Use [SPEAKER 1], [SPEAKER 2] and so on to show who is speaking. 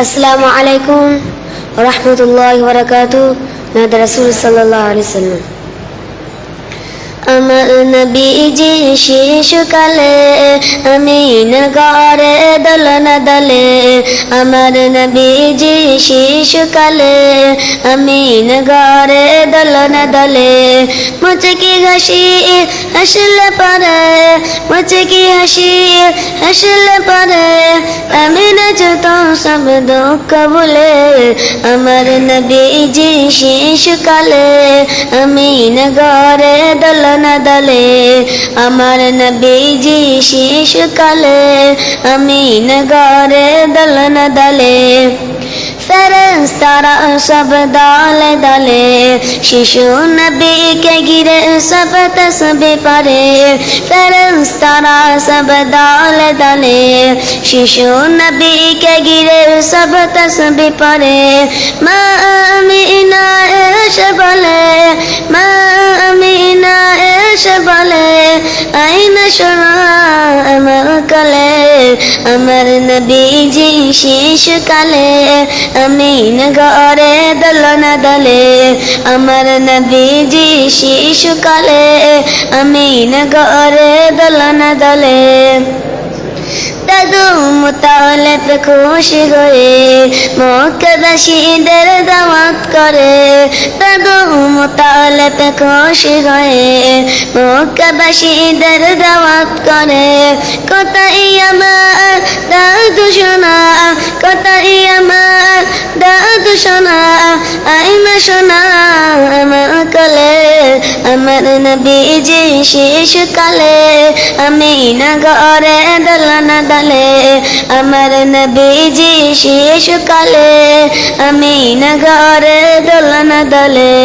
[SPEAKER 1] আসসালামু আলাইকুম ওয়া রাহমাতুল্লাহি ওয়া বারাকাতুহু। নাদ রাসূল সাল্লাল্লাহু আলাইহি ওয়াসাল্লাম। আমার নবীজি শিশুকালে আমিন ঘরে দোলনা দলে। আমার নবীজি শিশুকালে আমিন ঘরে দোলনা দলে। মুচকি হাসি হাসলে পরে, মুচকি হাসি হাসলে পরে আমিন যত সব দুঃখ ভুলে। আমার নবীজি শিশুকালে আমিন ঘরে দোলনা দলে। আমার নবীজি শিশুকালে আমিন ঘরে দোলনা দলে। ফেরেশতারা সব দলে দলে শিশু নবীকে ঘিরে সব তসবিহ পড়ে। ফেরেশতারা সব দলে দলে শিশু নবীকে ঘিরে সব তসবিহ পড়ে। মা আমিনা এসে বলে, মা আমিনা এসে বলে আইনা শোনা আমার কোলে। আমার নবীজি শিশুকালে আমিন ঘরে দোলনা দলে। আমার নবীজি শিশুকালে আমিন ঘরে দোলনা দলে। দাদু মুতালেব খুশি হয়ে মক্কাবাসীদের দাওয়াত করে। দাদু মুতালেব খুশি হয়ে মক্কাবাসীদের দাওয়াত করে। কোথায় আমার দাদু সোনা, কোথায় আমার দাদু সোনা আইনা সোনা আমার কোলে। আমার নবীজি শিশুকালে আমিন ঘরে দোলনা দলে। আমার নবীজি শিশুকালে আমিন ঘরে দোলনা দলে।